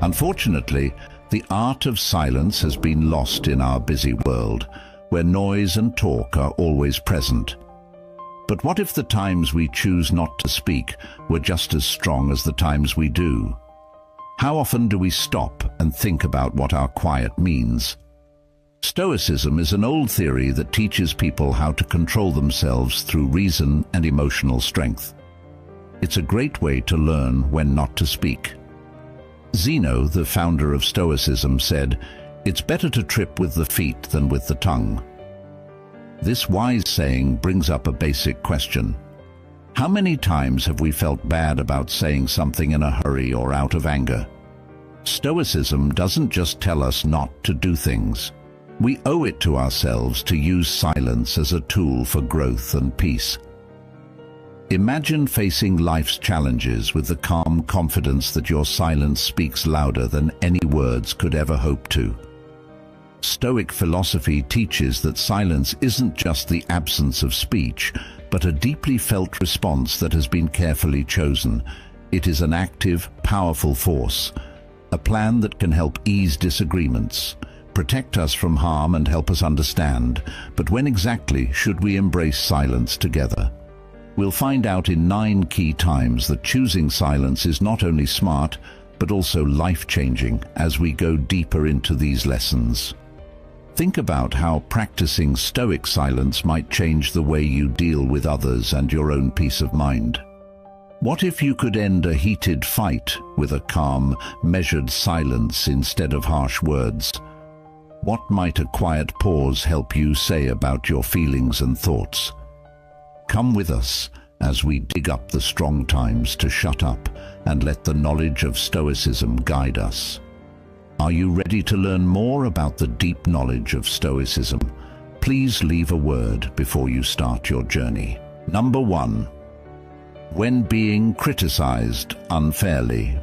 Unfortunately, the art of silence has been lost in our busy world, where noise and talk are always present. But what if the times we choose not to speak were just as strong as the times we do? How often do we stop and think about what our quiet means? Stoicism is an old theory that teaches people how to control themselves through reason and emotional strength. It's a great way to learn when not to speak. Zeno, the founder of Stoicism, said, "It's better to trip with the feet than with the tongue." This wise saying brings up a basic question. How many times have we felt bad about saying something in a hurry or out of anger? Stoicism doesn't just tell us not to do things. We owe it to ourselves to use silence as a tool for growth and peace. Imagine facing life's challenges with the calm confidence that your silence speaks louder than any words could ever hope to. Stoic philosophy teaches that silence isn't just the absence of speech, but a deeply felt response that has been carefully chosen. It is an active, powerful force, a plan that can help ease disagreements, protect us from harm and help us understand. But when exactly should we embrace silence together? We'll find out in 9 key times that choosing silence is not only smart, but also life-changing as we go deeper into these lessons. Think about how practicing Stoic silence might change the way you deal with others and your own peace of mind. What if you could end a heated fight with a calm, measured silence instead of harsh words? What might a quiet pause help you say about your feelings and thoughts? Come with us as we dig up the strong times to shut up and let the knowledge of Stoicism guide us. Are you ready to learn more about the deep knowledge of Stoicism? Please leave a word before you start your journey. Number 1. When being criticized unfairly.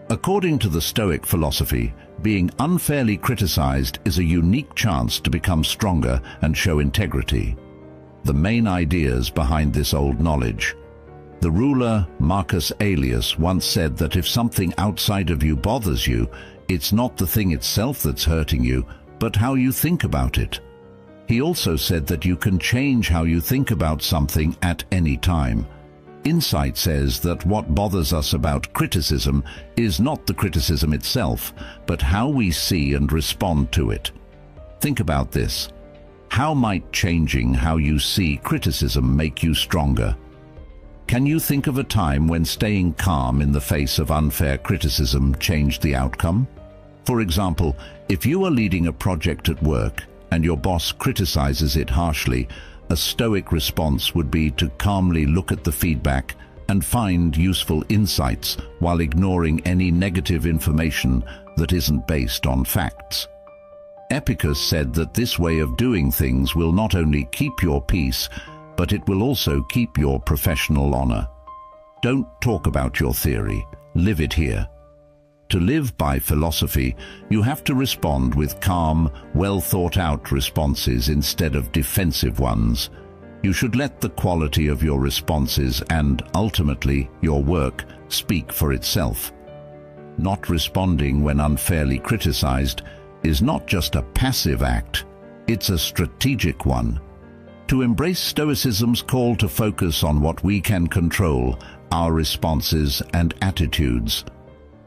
According to the Stoic philosophy, being unfairly criticized is a unique chance to become stronger and show integrity. The main ideas behind this old knowledge. The ruler Marcus Aurelius once said that if something outside of you bothers you, it's not the thing itself that's hurting you, but how you think about it. He also said that you can change how you think about something at any time. Insight says that what bothers us about criticism is not the criticism itself, but how we see and respond to it. Think about this. How might changing how you see criticism make you stronger? Can you think of a time when staying calm in the face of unfair criticism changed the outcome? For example, if you are leading a project at work and your boss criticizes it harshly, a Stoic response would be to calmly look at the feedback and find useful insights while ignoring any negative information that isn't based on facts. Epictetus said that this way of doing things will not only keep your peace, but it will also keep your professional honor. Don't talk about your theory, live it here. To live by philosophy, you have to respond with calm, well-thought-out responses instead of defensive ones. You should let the quality of your responses and, ultimately, your work speak for itself. Not responding when unfairly criticized is not just a passive act, it's a strategic one. To embrace Stoicism's call to focus on what we can control, our responses and attitudes.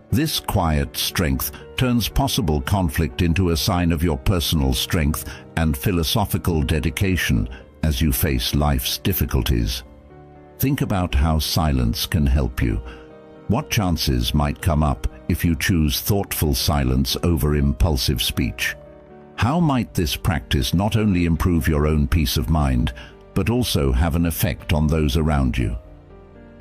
This quiet strength turns possible conflict into a sign of your personal strength and philosophical dedication as you face life's difficulties. Think about how silence can help you. What chances might come up if you choose thoughtful silence over impulsive speech? How might this practice not only improve your own peace of mind, but also have an effect on those around you?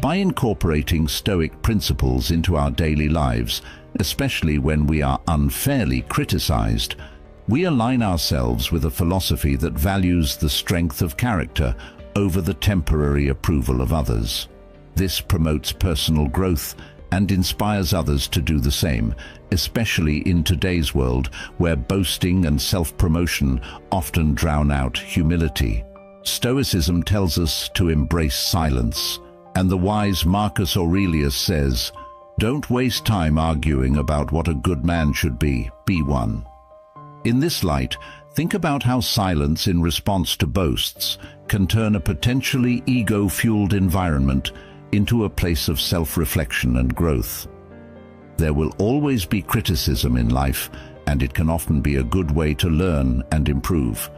By incorporating Stoic principles into our daily lives, especially when we are unfairly criticized, we align ourselves with a philosophy that values the strength of character over the temporary approval of others. This promotes personal growth and inspires others to do the same, especially in today's world where boasting and self-promotion often drown out humility. Stoicism tells us to embrace silence, and the wise Marcus Aurelius says, Don't waste time arguing about what a good man should be. Be one. In this light, think about how silence in response to boasts can turn a potentially ego-fueled environment into a place of self-reflection and growth. There will always be criticism in life, and it can often be a good way to learn and improve.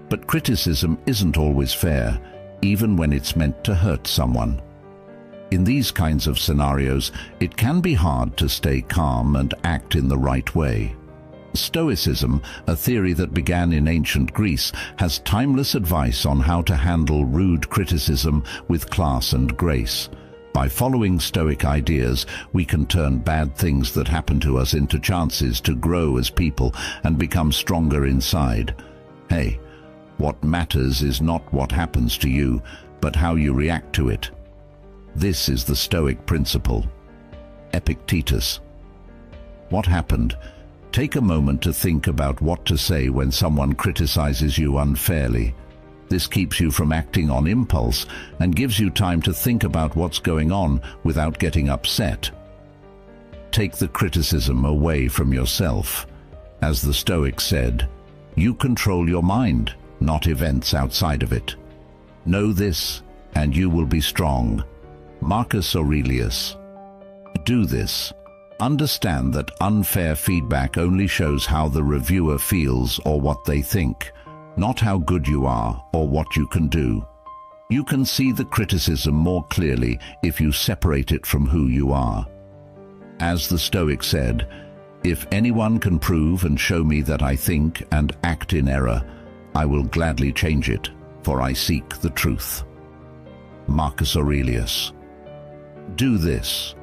But criticism isn't always fair, even when it's meant to hurt someone. In these kinds of scenarios, it can be hard to stay calm and act in the right way. Stoicism, a theory that began in ancient Greece, has timeless advice on how to handle rude criticism with class and grace. By following Stoic ideas, we can turn bad things that happen to us into chances to grow as people and become stronger inside. Hey, what matters is not what happens to you, but how you react to it. This is the Stoic principle. Epictetus. What happened? Take a moment to think about what to say when someone criticizes you unfairly. This keeps you from acting on impulse and gives you time to think about what's going on without getting upset. Take the criticism away from yourself. As the Stoics said, you control your mind, not events outside of it. Know this, and you will be strong. Marcus Aurelius. Do this. Understand that unfair feedback only shows how the reviewer feels or what they think, not how good you are or what you can do. You can see the criticism more clearly if you separate it from who you are. As the Stoic said, if anyone can prove and show me that I think and act in error, I will gladly change it, for I seek the truth. Marcus Aurelius. Do this.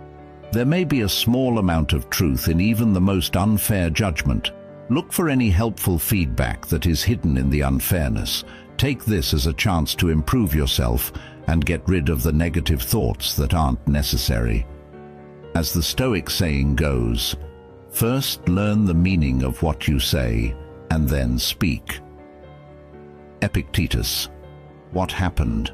There may be a small amount of truth in even the most unfair judgment. Look for any helpful feedback that is hidden in the unfairness. Take this as a chance to improve yourself and get rid of the negative thoughts that aren't necessary. As the Stoic saying goes, first learn the meaning of what you say, and then speak. Epictetus. What happened?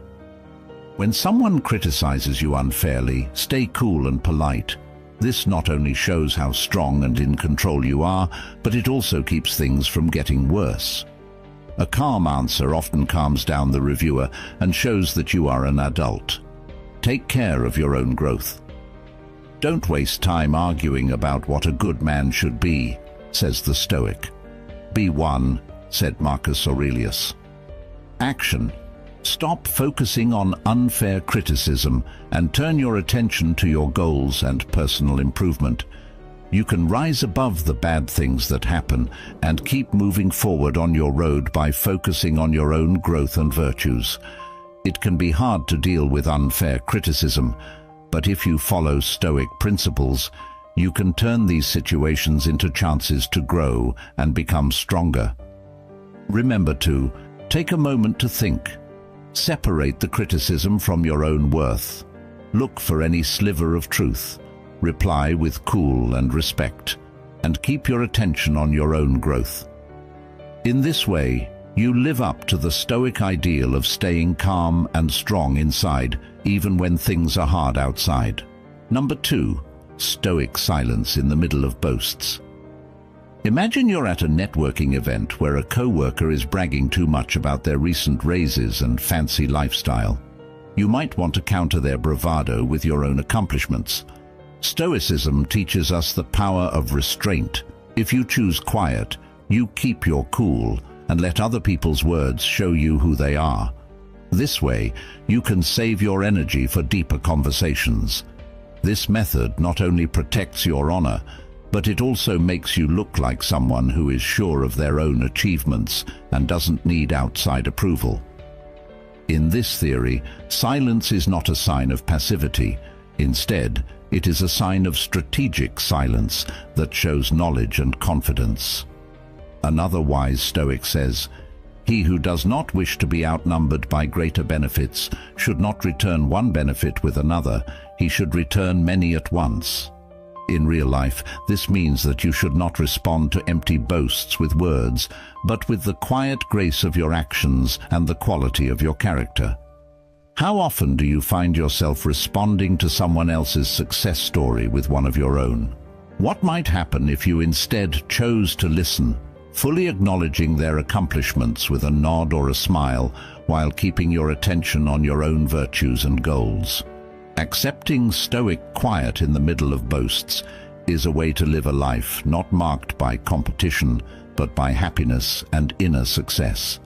When someone criticizes you unfairly, stay cool and polite. This not only shows how strong and in control you are, but it also keeps things from getting worse. A calm answer often calms down the reviewer and shows that you are an adult. Take care of your own growth. Don't waste time arguing about what a good man should be, says the Stoic. Be one, said Marcus Aurelius. Action. Stop focusing on unfair criticism and turn your attention to your goals and personal improvement. You can rise above the bad things that happen and keep moving forward on your road by focusing on your own growth and virtues. It can be hard to deal with unfair criticism, but if you follow Stoic principles, you can turn these situations into chances to grow and become stronger. Remember to take a moment to think. Separate the criticism from your own worth. Look for any sliver of truth. Reply with cool and respect, and keep your attention on your own growth. In this way, you live up to the Stoic ideal of staying calm and strong inside, even when things are hard outside. Number 2, Stoic silence in the middle of boasts. Imagine you're at a networking event where a co-worker is bragging too much about their recent raises and fancy lifestyle. You might want to counter their bravado with your own accomplishments. Stoicism teaches us the power of restraint. If you choose quiet, you keep your cool and let other people's words show you who they are. This way, you can save your energy for deeper conversations. This method not only protects your honor, but it also makes you look like someone who is sure of their own achievements and doesn't need outside approval. In this theory, silence is not a sign of passivity. Instead, it is a sign of strategic silence that shows knowledge and confidence. Another wise Stoic says, "He who does not wish to be outnumbered by greater benefits should not return one benefit with another, he should return many at once." In real life, this means that you should not respond to empty boasts with words, but with the quiet grace of your actions and the quality of your character. How often do you find yourself responding to someone else's success story with one of your own? What might happen if you instead chose to listen, fully acknowledging their accomplishments with a nod or a smile, while keeping your attention on your own virtues and goals? Accepting stoic quiet in the middle of boasts is a way to live a life not marked by competition, but by happiness and inner success.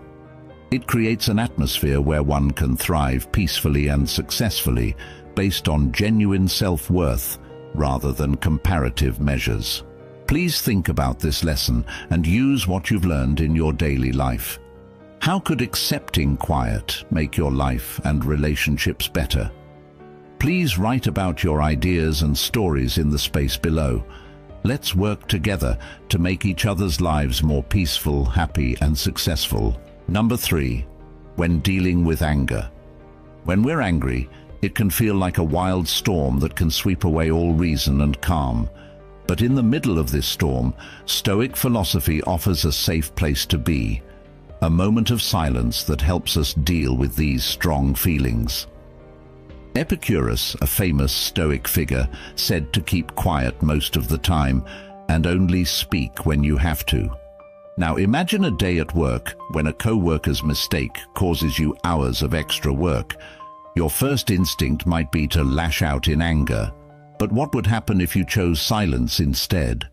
It creates an atmosphere where one can thrive peacefully and successfully based on genuine self-worth rather than comparative measures. Please think about this lesson and use what you've learned in your daily life. How could accepting quiet make your life and relationships better? Please write about your ideas and stories in the space below. Let's work together to make each other's lives more peaceful, happy, and successful. Number 3. When dealing with anger. When we're angry, it can feel like a wild storm that can sweep away all reason and calm. But in the middle of this storm, Stoic philosophy offers a safe place to be, a moment of silence that helps us deal with these strong feelings. Epictetus, a famous Stoic figure, said to keep quiet most of the time and only speak when you have to. Now imagine a day at work when a co-worker's mistake causes you hours of extra work. Your first instinct might be to lash out in anger. But what would happen if you chose silence instead?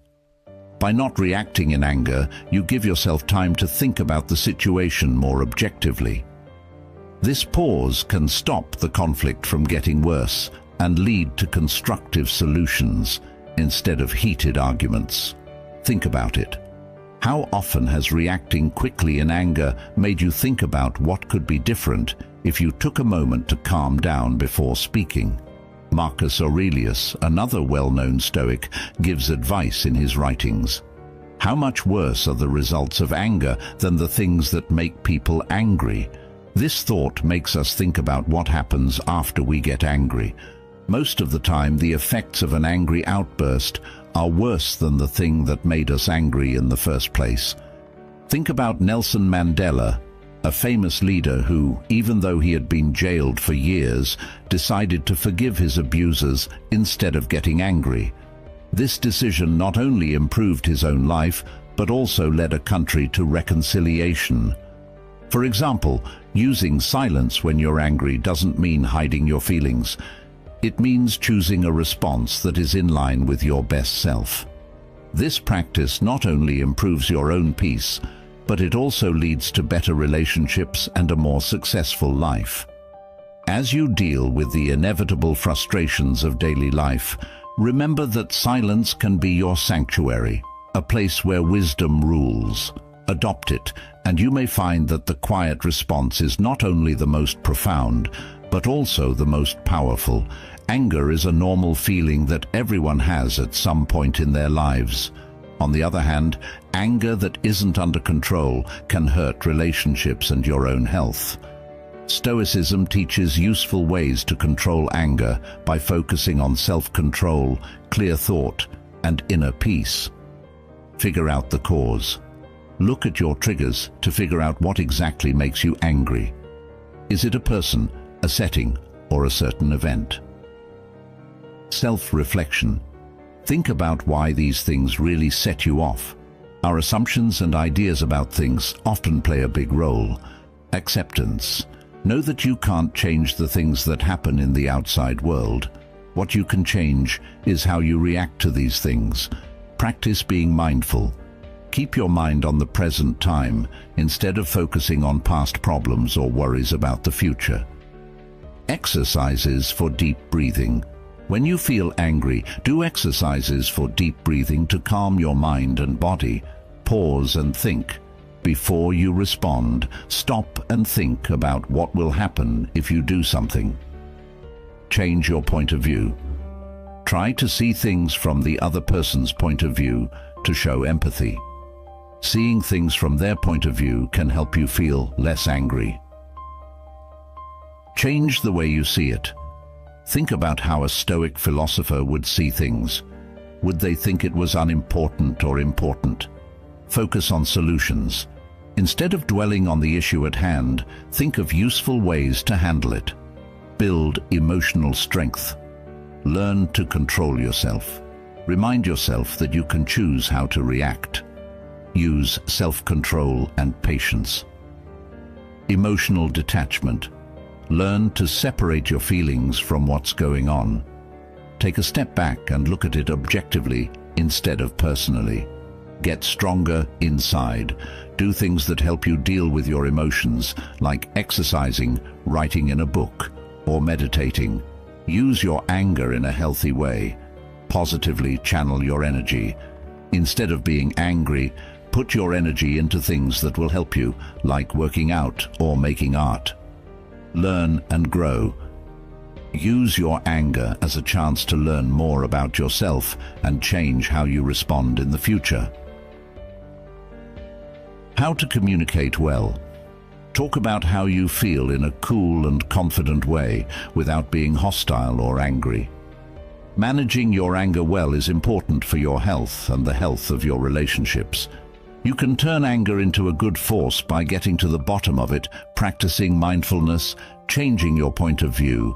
By not reacting in anger, you give yourself time to think about the situation more objectively. This pause can stop the conflict from getting worse and lead to constructive solutions instead of heated arguments. Think about it. How often has reacting quickly in anger made you think about what could be different if you took a moment to calm down before speaking? Marcus Aurelius, another well-known Stoic, gives advice in his writings. How much worse are the results of anger than the things that make people angry? This thought makes us think about what happens after we get angry. Most of the time, the effects of an angry outburst are worse than the thing that made us angry in the first place. Think about Nelson Mandela, a famous leader who, even though he had been jailed for years, decided to forgive his abusers instead of getting angry. This decision not only improved his own life, but also led a country to reconciliation. For example, using silence when you're angry doesn't mean hiding your feelings. It means choosing a response that is in line with your best self. This practice not only improves your own peace, but it also leads to better relationships and a more successful life. As you deal with the inevitable frustrations of daily life, remember that silence can be your sanctuary, a place where wisdom rules. Adopt it, and you may find that the quiet response is not only the most profound, but also the most powerful. Anger is a normal feeling that everyone has at some point in their lives. On the other hand, anger that isn't under control can hurt relationships and your own health. Stoicism teaches useful ways to control anger by focusing on self-control, clear thought, and inner peace. Figure out the cause. Look at your triggers to figure out what exactly makes you angry. Is it a person, a setting, or a certain event? Self-reflection. Think about why these things really set you off. Our assumptions and ideas about things often play a big role. Acceptance. Know that you can't change the things that happen in the outside world. What you can change is how you react to these things. Practice being mindful. Keep your mind on the present time instead of focusing on past problems or worries about the future. Exercises for deep breathing. When you feel angry, do exercises for deep breathing to calm your mind and body. Pause and think. Before you respond, stop and think about what will happen if you do something. Change your point of view. Try to see things from the other person's point of view to show empathy. Seeing things from their point of view can help you feel less angry. Change the way you see it. Think about how a Stoic philosopher would see things. Would they think it was unimportant or important? Focus on solutions. Instead of dwelling on the issue at hand, think of useful ways to handle it. Build emotional strength. Learn to control yourself. Remind yourself that you can choose how to react. Use self-control and patience. Emotional detachment. Learn to separate your feelings from what's going on. Take a step back and look at it objectively instead of personally. Get stronger inside. Do things that help you deal with your emotions, like exercising, writing in a book, or meditating. Use your anger in a healthy way. Positively channel your energy. Instead of being angry, put your energy into things that will help you, like working out or making art. Learn and grow. Use your anger as a chance to learn more about yourself and change how you respond in the future. How to communicate well. Talk about how you feel in a cool and confident way without being hostile or angry. Managing your anger well is important for your health and the health of your relationships. You can turn anger into a good force by getting to the bottom of it, practicing mindfulness, changing your point of view,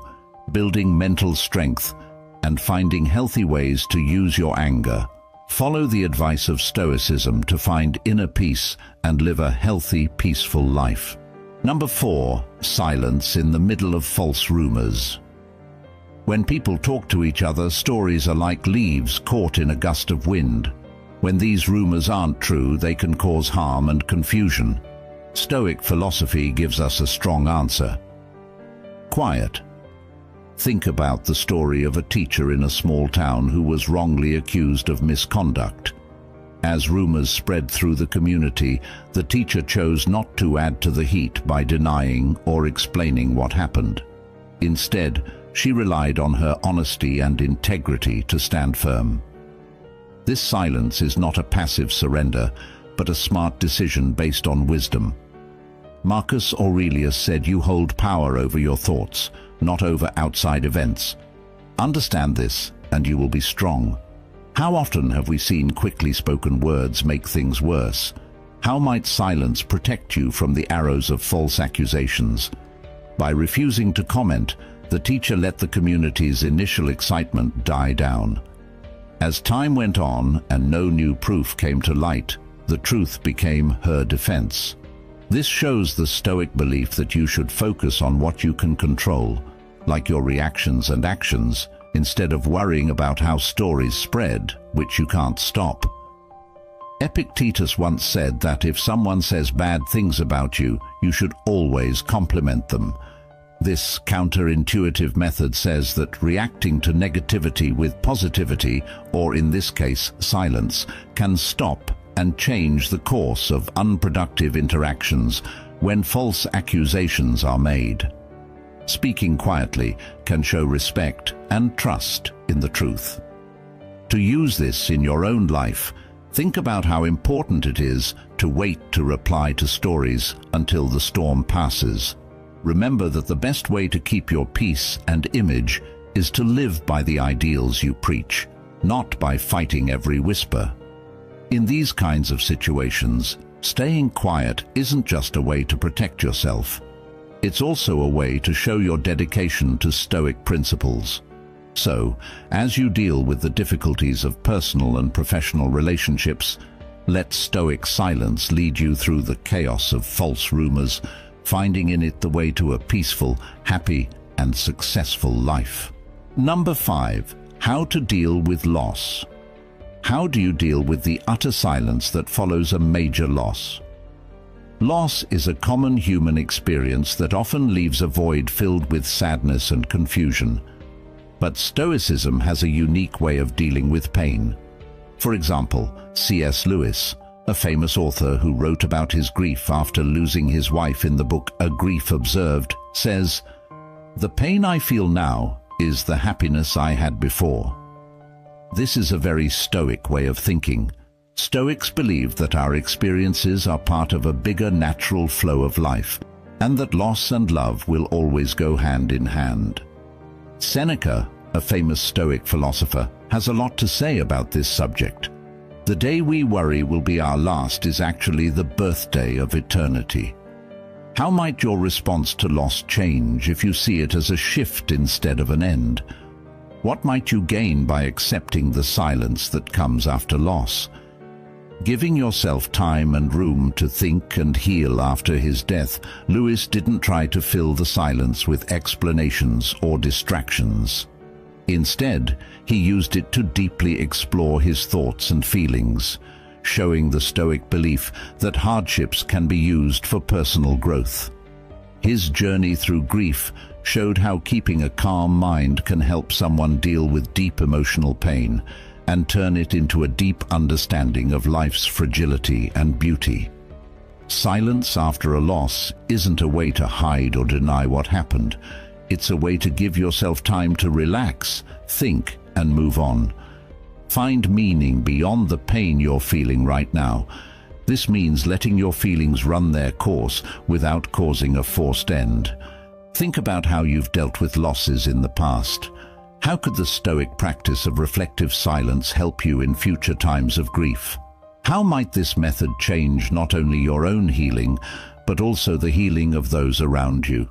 building mental strength, and finding healthy ways to use your anger. Follow the advice of Stoicism to find inner peace and live a healthy, peaceful life. Number 4, silence in the middle of false rumors. When people talk to each other, stories are like leaves caught in a gust of wind. When these rumors aren't true, they can cause harm and confusion. Stoic philosophy gives us a strong answer. Quiet. Think about the story of a teacher in a small town who was wrongly accused of misconduct. As rumors spread through the community, the teacher chose not to add to the heat by denying or explaining what happened. Instead, she relied on her honesty and integrity to stand firm. This silence is not a passive surrender, but a smart decision based on wisdom. Marcus Aurelius said, "You hold power over your thoughts, not over outside events." Understand this, and you will be strong. How often have we seen quickly spoken words make things worse? How might silence protect you from the arrows of false accusations? By refusing to comment, the teacher let the community's initial excitement die down. As time went on and no new proof came to light, the truth became her defense. This shows the Stoic belief that you should focus on what you can control, like your reactions and actions, instead of worrying about how stories spread, which you can't stop. Epictetus once said that if someone says bad things about you, you should always compliment them. This counterintuitive method says that reacting to negativity with positivity, or in this case, silence, can stop and change the course of unproductive interactions when false accusations are made. Speaking quietly can show respect and trust in the truth. To use this in your own life, think about how important it is to wait to reply to stories until the storm passes. Remember that the best way to keep your peace and image is to live by the ideals you preach, not by fighting every whisper. In these kinds of situations, staying quiet isn't just a way to protect yourself. It's also a way to show your dedication to Stoic principles. So, as you deal with the difficulties of personal and professional relationships, let Stoic silence lead you through the chaos of false rumors, finding in it the way to a peaceful, happy, and successful life. Number 5, how to deal with loss. How do you deal with the utter silence that follows a major loss? Loss is a common human experience that often leaves a void filled with sadness and confusion. But Stoicism has a unique way of dealing with pain. For example, C.S. Lewis, a famous author who wrote about his grief after losing his wife in the book A Grief Observed, says, "The pain I feel now is the happiness I had before." This is a very Stoic way of thinking. Stoics believe that our experiences are part of a bigger natural flow of life, and that loss and love will always go hand in hand. Seneca, a famous Stoic philosopher, has a lot to say about this subject. "The day we worry will be our last is actually the birthday of eternity." How might your response to loss change if you see it as a shift instead of an end? What might you gain by accepting the silence that comes after loss? Giving yourself time and room to think and heal after his death, Lewis didn't try to fill the silence with explanations or distractions. Instead, he used it to deeply explore his thoughts and feelings, showing the Stoic belief that hardships can be used for personal growth. His journey through grief showed how keeping a calm mind can help someone deal with deep emotional pain and turn it into a deep understanding of life's fragility and beauty. Silence after a loss isn't a way to hide or deny what happened. It's a way to give yourself time to relax, think, and move on. Find meaning beyond the pain you're feeling right now. This means letting your feelings run their course without causing a forced end. Think about how you've dealt with losses in the past. How could the Stoic practice of reflective silence help you in future times of grief? How might this method change not only your own healing, but also the healing of those around you?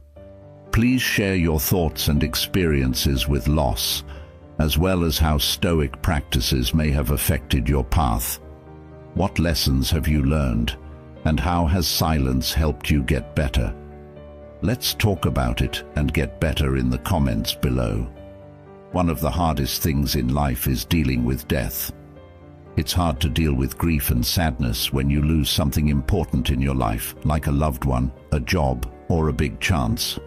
Please share your thoughts and experiences with loss, as well as how Stoic practices may have affected your path. What lessons have you learned, and how has silence helped you get better? Let's talk about it and get better in the comments below. One of the hardest things in life is dealing with death. It's hard to deal with grief and sadness when you lose something important in your life, like a loved one, a job, or a big chance.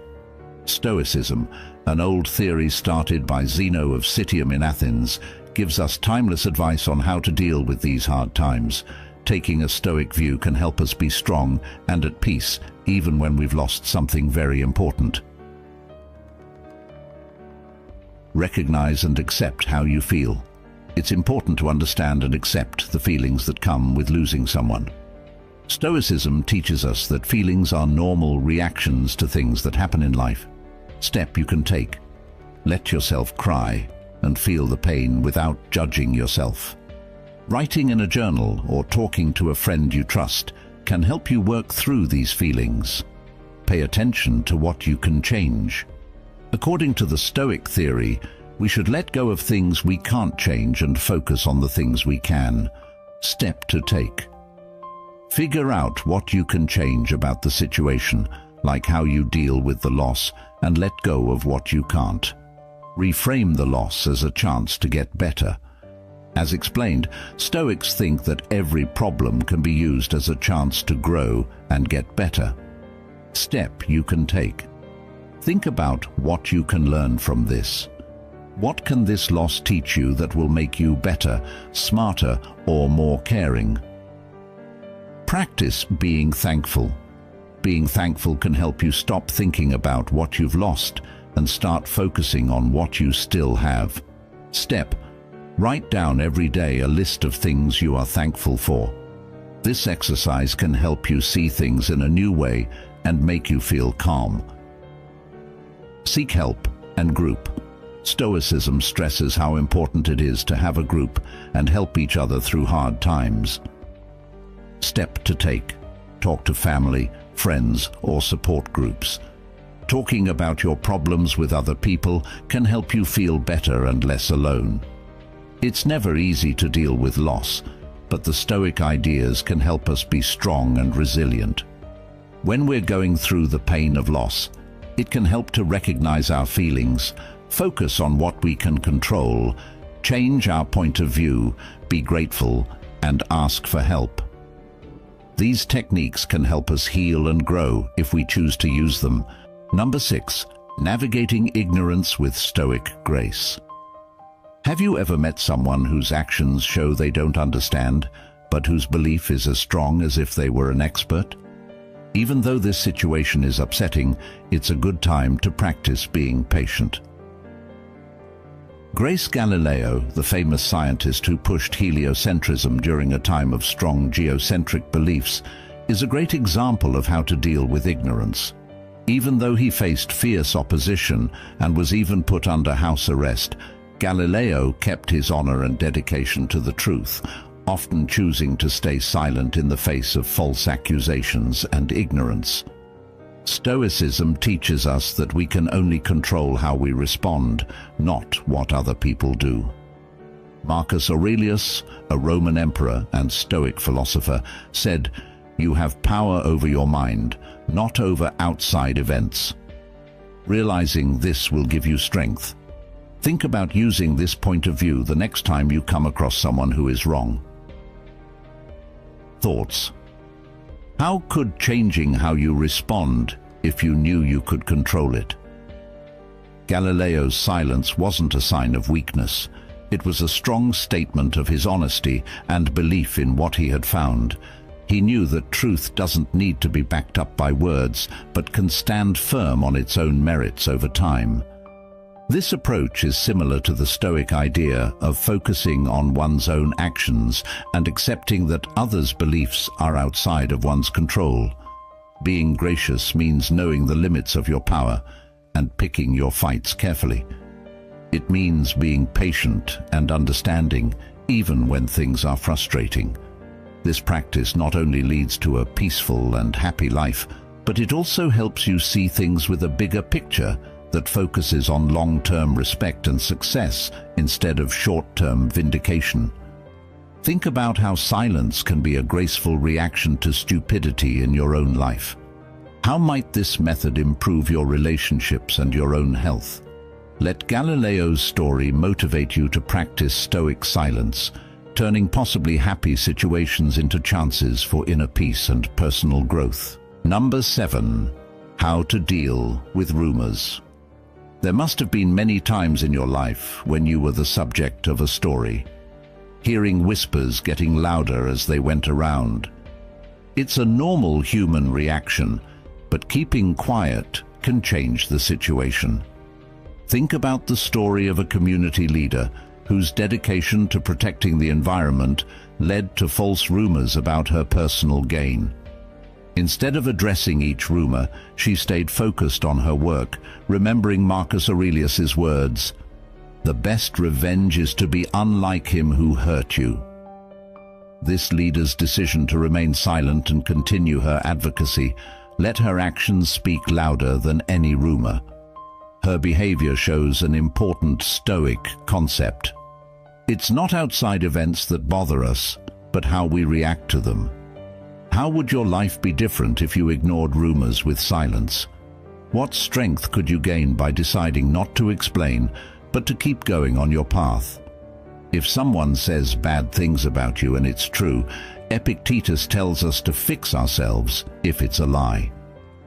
Stoicism, an old theory started by Zeno of Citium in Athens, gives us timeless advice on how to deal with these hard times. Taking a Stoic view can help us be strong and at peace, even when we've lost something very important. Recognize and accept how you feel. It's important to understand and accept the feelings that come with losing someone. Stoicism teaches us that feelings are normal reactions to things that happen in life. Step you can take. Let yourself cry and feel the pain without judging yourself. Writing in a journal or talking to a friend you trust can help you work through these feelings. Pay attention to what you can change. According to the Stoic theory, we should let go of things we can't change and focus on the things we can. Step to take. Figure out what you can change about the situation, like how you deal with the loss, and let go of what you can't. Reframe the loss as a chance to get better. As explained, Stoics think that every problem can be used as a chance to grow and get better. Step you can take. Think about what you can learn from this. What can this loss teach you that will make you better, smarter, or more caring? Practice being thankful. Being thankful can help you stop thinking about what you've lost and start focusing on what you still have. Step: write down every day a list of things you are thankful for. This exercise can help you see things in a new way and make you feel calm. Seek help and group. Stoicism stresses how important it is to have a group and help each other through hard times. Step to take. Talk to family, friends, or support groups. Talking about your problems with other people can help you feel better and less alone. It's never easy to deal with loss, but the Stoic ideas can help us be strong and resilient. When we're going through the pain of loss, it can help to recognize our feelings, focus on what we can control, change our point of view, be grateful, and ask for help. These techniques can help us heal and grow if we choose to use them. Number 6, navigating ignorance with Stoic grace. Have you ever met someone whose actions show they don't understand, but whose belief is as strong as if they were an expert? Even though this situation is upsetting, it's a good time to practice being patient. Grace Galileo, the famous scientist who pushed heliocentrism during a time of strong geocentric beliefs, is a great example of how to deal with ignorance. Even though he faced fierce opposition and was even put under house arrest, Galileo kept his honor and dedication to the truth, often choosing to stay silent in the face of false accusations and ignorance. Stoicism teaches us that we can only control how we respond, not what other people do. Marcus Aurelius, a Roman emperor and Stoic philosopher, said, "You have power over your mind, not over outside events." Realizing this will give you strength. Think about using this point of view the next time you come across someone who is wrong. Thoughts. How could changing how you respond if you knew you could control it? Galileo's silence wasn't a sign of weakness. It was a strong statement of his honesty and belief in what he had found. He knew that truth doesn't need to be backed up by words, but can stand firm on its own merits over time. This approach is similar to the Stoic idea of focusing on one's own actions and accepting that others' beliefs are outside of one's control. Being gracious means knowing the limits of your power and picking your fights carefully. It means being patient and understanding, even when things are frustrating. This practice not only leads to a peaceful and happy life, but it also helps you see things with a bigger picture that focuses on long-term respect and success instead of short-term vindication. Think about how silence can be a graceful reaction to stupidity in your own life. How might this method improve your relationships and your own health? Let Galileo's story motivate you to practice Stoic silence, turning possibly happy situations into chances for inner peace and personal growth. Number 7. How to deal with rumors. There must have been many times in your life when you were the subject of a story, hearing whispers getting louder as they went around. It's a normal human reaction, but keeping quiet can change the situation. Think about the story of a community leader whose dedication to protecting the environment led to false rumors about her personal gain. Instead of addressing each rumor, she stayed focused on her work, remembering Marcus Aurelius's words, "The best revenge is to be unlike him who hurt you." This leader's decision to remain silent and continue her advocacy let her actions speak louder than any rumor. Her behavior shows an important Stoic concept. It's not outside events that bother us, but how we react to them. How would your life be different if you ignored rumors with silence? What strength could you gain by deciding not to explain, but to keep going on your path? If someone says bad things about you and it's true, Epictetus tells us to fix ourselves if it's a lie.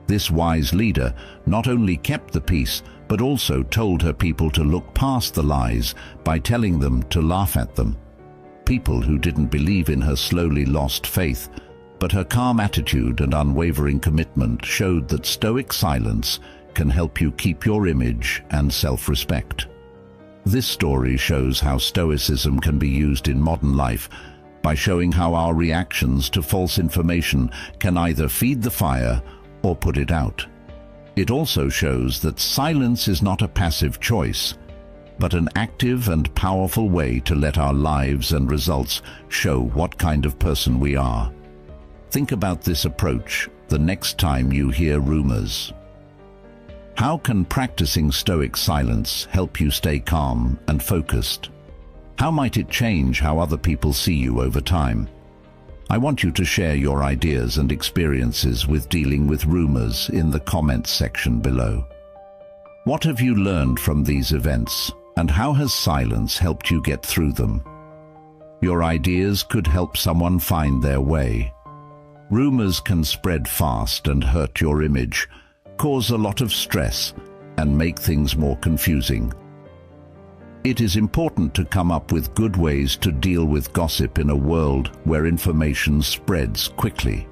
This wise leader not only kept the peace, but also told her people to look past the lies by telling them to laugh at them. People who didn't believe in her slowly lost faith, but her calm attitude and unwavering commitment showed that Stoic silence can help you keep your image and self-respect. This story shows how Stoicism can be used in modern life by showing how our reactions to false information can either feed the fire or put it out. It also shows that silence is not a passive choice, but an active and powerful way to let our lives and results show what kind of person we are. Think about this approach the next time you hear rumors. How can practicing Stoic silence help you stay calm and focused? How might it change how other people see you over time? I want you to share your ideas and experiences with dealing with rumors in the comments section below. What have you learned from these events, and how has silence helped you get through them? Your ideas could help someone find their way. Rumors can spread fast and hurt your image, cause a lot of stress, and make things more confusing. It is important to come up with good ways to deal with gossip in a world where information spreads quickly.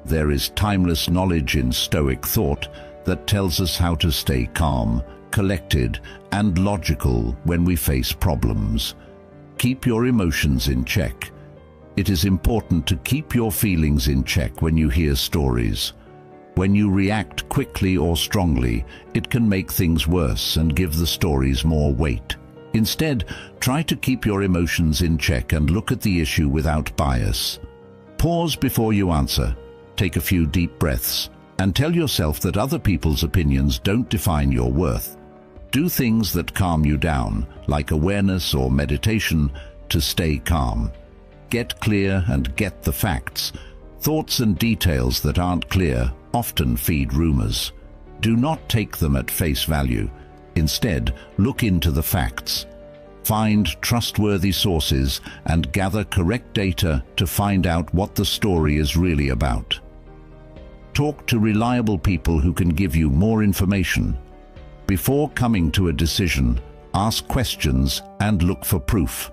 There is timeless knowledge in Stoic thought that tells us how to stay calm, collected, and logical when we face problems. Keep your emotions in check. It is important to keep your feelings in check when you hear stories. When you react quickly or strongly, it can make things worse and give the stories more weight. Instead, try to keep your emotions in check and look at the issue without bias. Pause before you answer. Take a few deep breaths And tell yourself that other people's opinions don't define your worth. Do things that calm you down, like awareness or meditation, to stay calm. Get clear and get the facts. Thoughts and details that aren't clear often feed rumors. Do not take them at face value. Instead, look into the facts. Find trustworthy sources and gather correct data to find out what the story is really about. Talk to reliable people who can give you more information. Before coming to a decision, ask questions and look for proof.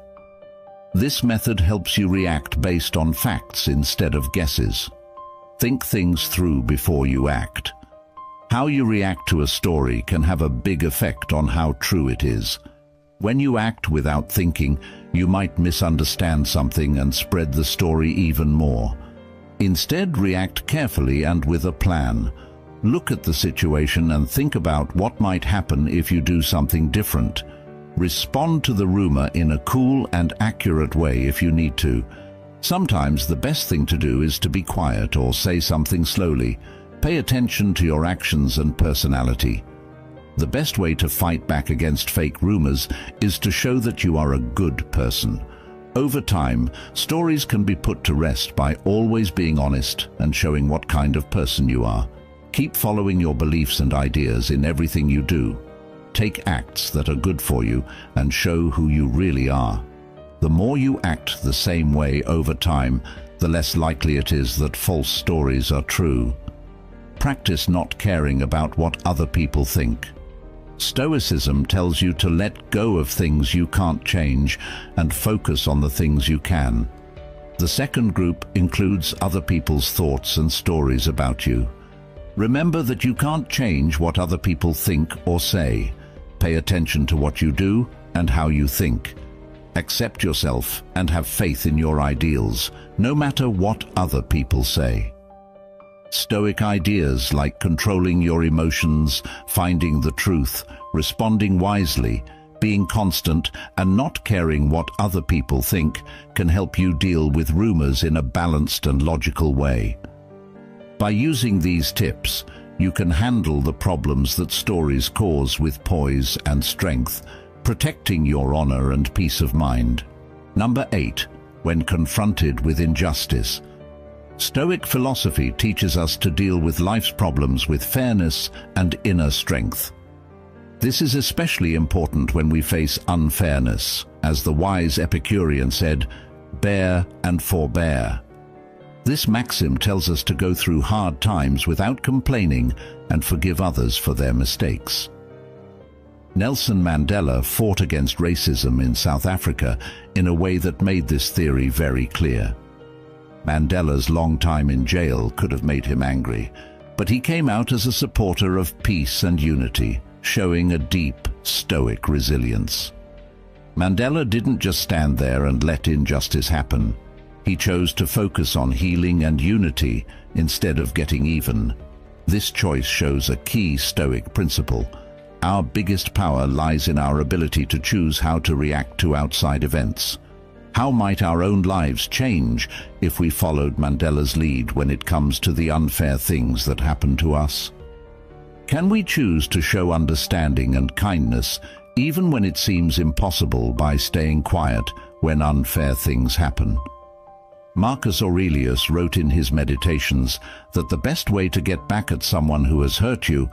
This method helps you react based on facts instead of guesses. Think things through before you act. How you react to a story can have a big effect on how true it is. When you act without thinking, you might misunderstand something and spread the story even more. Instead, react carefully and with a plan. Look at the situation and think about what might happen if you do something different. Respond to the rumor in a cool and accurate way if you need to. Sometimes the best thing to do is to be quiet or say something slowly. Pay attention to your actions and personality. The best way to fight back against fake rumors is to show that you are a good person. Over time, stories can be put to rest by always being honest and showing what kind of person you are. Keep following your beliefs and ideas in everything you do. Take acts that are good for you and show who you really are. The more you act the same way over time, the less likely it is that false stories are true. Practice not caring about what other people think. Stoicism tells you to let go of things you can't change and focus on the things you can. The second group includes other people's thoughts and stories about you. Remember that you can't change what other people think or say. Pay attention to what you do and how you think. Accept yourself and have faith in your ideals, no matter what other people say. Stoic ideas like controlling your emotions, finding the truth, responding wisely, being constant, and not caring what other people think can help you deal with rumors in a balanced and logical way. By using these tips, you can handle the problems that stories cause with poise and strength, protecting your honor and peace of mind. Number 8. When confronted with injustice. Stoic philosophy teaches us to deal with life's problems with fairness and inner strength. This is especially important when we face unfairness. As the wise Epicurean said, "Bear and forbear." This maxim tells us to go through hard times without complaining and forgive others for their mistakes. Nelson Mandela fought against racism in South Africa in a way that made this theory very clear. Mandela's long time in jail could have made him angry, but he came out as a supporter of peace and unity, showing a deep, stoic resilience. Mandela didn't just stand there and let injustice happen. He chose to focus on healing and unity instead of getting even. This choice shows a key Stoic principle. Our biggest power lies in our ability to choose how to react to outside events. How might our own lives change if we followed Mandela's lead when it comes to the unfair things that happen to us? Can we choose to show understanding and kindness even when it seems impossible by staying quiet when unfair things happen? Marcus Aurelius wrote in his Meditations that the best way to get back at someone who has hurt you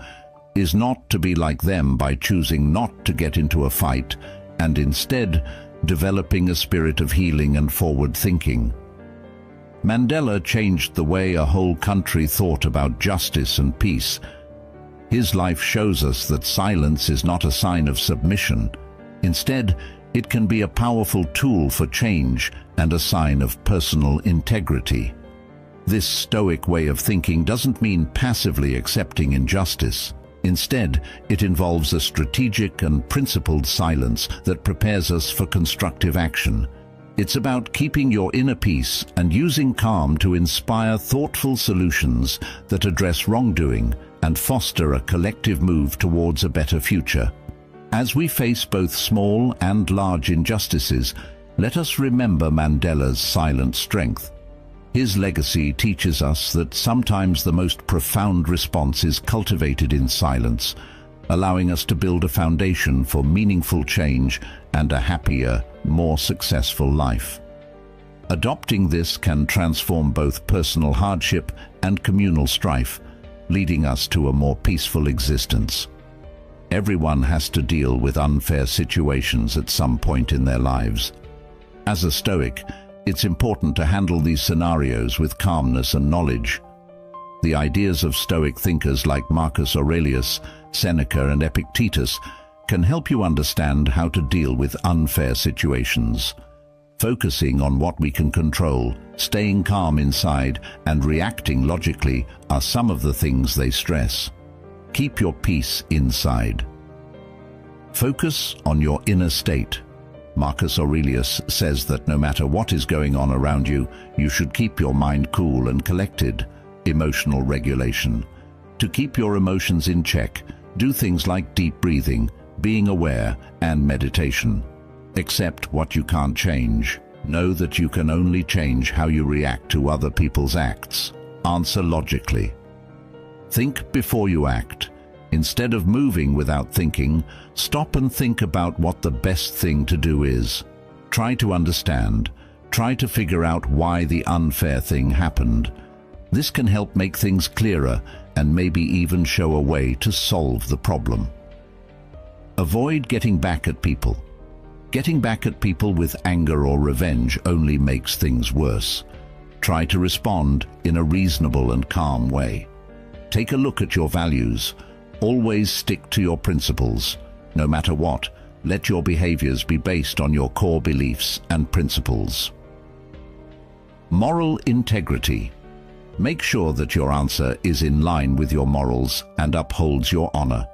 is not to be like them by choosing not to get into a fight, and instead developing a spirit of healing and forward thinking. Mandela changed the way a whole country thought about justice and peace. His life shows us that silence is not a sign of submission. Instead, it can be a powerful tool for change and a sign of personal integrity. This Stoic way of thinking doesn't mean passively accepting injustice. Instead, it involves a strategic and principled silence that prepares us for constructive action. It's about keeping your inner peace and using calm to inspire thoughtful solutions that address wrongdoing and foster a collective move towards a better future. As we face both small and large injustices, let us remember Mandela's silent strength. His legacy teaches us that sometimes the most profound response is cultivated in silence, allowing us to build a foundation for meaningful change and a happier, more successful life. Adopting this can transform both personal hardship and communal strife, leading us to a more peaceful existence. Everyone has to deal with unfair situations at some point in their lives. As a Stoic, it's important to handle these scenarios with calmness and knowledge. The ideas of Stoic thinkers like Marcus Aurelius, Seneca, and Epictetus can help you understand how to deal with unfair situations. Focusing on what we can control, staying calm inside, and reacting logically are some of the things they stress. Keep your peace inside. Focus on your inner state. Marcus Aurelius says that no matter what is going on around you, you should keep your mind cool and collected. Emotional regulation. To keep your emotions in check, do things like deep breathing, being aware, and meditation. Accept what you can't change. Know that you can only change how you react to other people's acts. Answer logically. Think before you act. Instead of moving without thinking, stop and think about what the best thing to do is. Try to understand. Try to figure out why the unfair thing happened. This can help make things clearer and maybe even show a way to solve the problem. Avoid getting back at people. Getting back at people with anger or revenge only makes things worse. Try to respond in a reasonable and calm way. Take a look at your values. Always stick to your principles. No matter what, let your behaviors be based on your core beliefs and principles. Moral integrity. Make sure that your answer is in line with your morals and upholds your honor.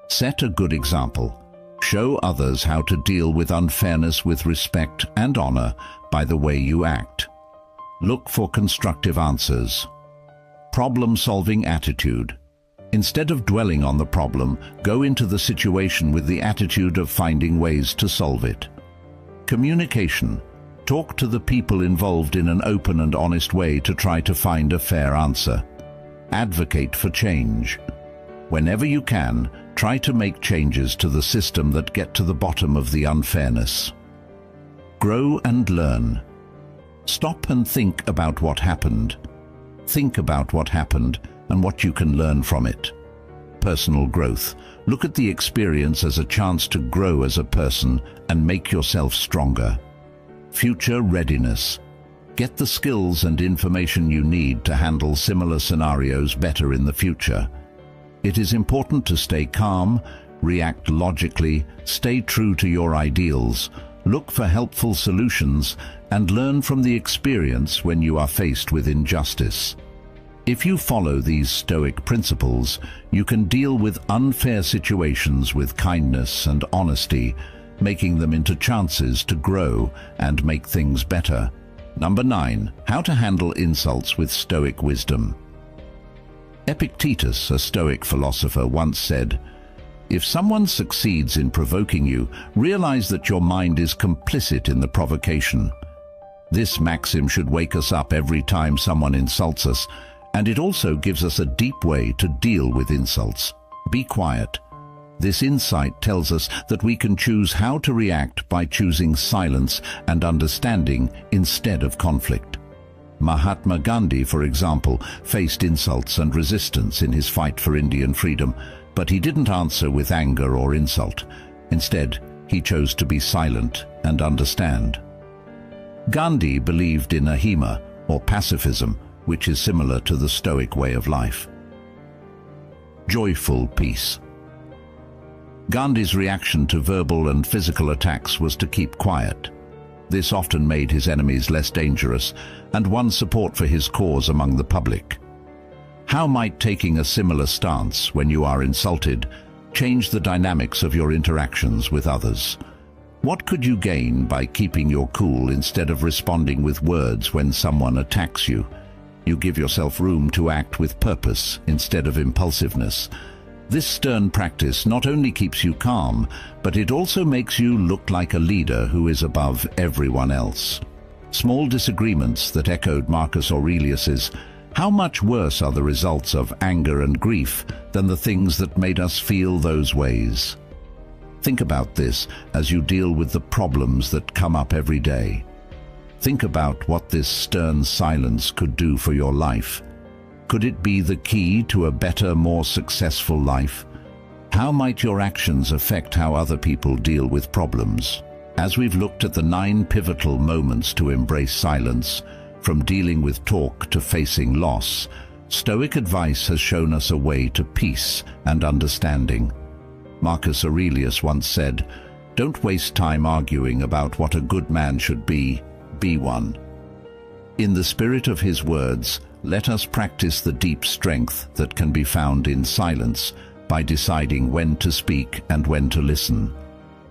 Set a good example. Show others how to deal with unfairness with respect and honor by the way you act. Look for constructive answers. Problem-solving attitude. Instead of dwelling on the problem, go into the situation with the attitude of finding ways to solve it. Communication. Talk to the people involved in an open and honest way to try to find a fair answer. Advocate for change. Whenever you can, try to make changes to the system that get to the bottom of the unfairness. Grow and learn. Stop and think about what happened. Think about what happened and what you can learn from it. Personal growth. Look at the experience as a chance to grow as a person and make yourself stronger. Future readiness. Get the skills and information you need to handle similar scenarios better in the future. It is important to stay calm, react logically, stay true to your ideals, look for helpful solutions, and learn from the experience when you are faced with injustice. If you follow these Stoic principles, you can deal with unfair situations with kindness and honesty, making them into chances to grow and make things better. Number 9. How to handle insults with Stoic wisdom. Epictetus, a Stoic philosopher, once said, "If someone succeeds in provoking you, realize that your mind is complicit in the provocation." This maxim should wake us up every time someone insults us, and it also gives us a deep way to deal with insults. Be quiet. This insight tells us that we can choose how to react by choosing silence and understanding instead of conflict. Mahatma Gandhi, for example, faced insults and resistance in his fight for Indian freedom, but he didn't answer with anger or insult. Instead, he chose to be silent and understand. Gandhi believed in ahimsa, or pacifism, which is similar to the Stoic way of life. Joyful peace. Gandhi's reaction to verbal and physical attacks was to keep quiet. This often made his enemies less dangerous and won support for his cause among the public. How might taking a similar stance when you are insulted change the dynamics of your interactions with others? What could you gain by keeping your cool instead of responding with words when someone attacks you? You give yourself room to act with purpose instead of impulsiveness. This stern practice not only keeps you calm, but it also makes you look like a leader who is above everyone else. Small disagreements that echoed Marcus Aurelius's, "How much worse are the results of anger and grief than the things that made us feel those ways?" Think about this as you deal with the problems that come up every day. Think about what this stern silence could do for your life. Could it be the key to a better, more successful life? How might your actions affect how other people deal with problems? As we've looked at the 9 pivotal moments to embrace silence, from dealing with talk to facing loss, Stoic advice has shown us a way to peace and understanding. Marcus Aurelius once said, "Don't waste time arguing about what a good man should be one." In the spirit of his words, let us practice the deep strength that can be found in silence by deciding when to speak and when to listen.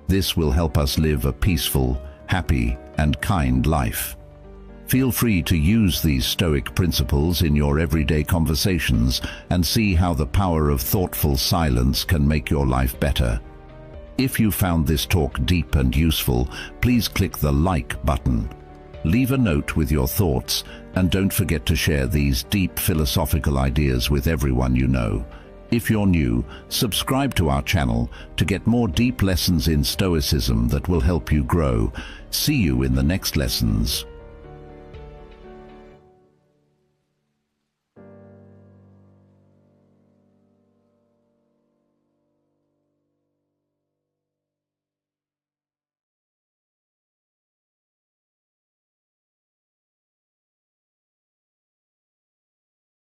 This will help us live a peaceful, happy, and kind life. Feel free to use these Stoic principles in your everyday conversations and see how the power of thoughtful silence can make your life better. If you found this talk deep and useful, please click the like button. Leave a note with your thoughts, and don't forget to share these deep philosophical ideas with everyone you know. If you're new, subscribe to our channel to get more deep lessons in Stoicism that will help you grow. See you in the next lessons.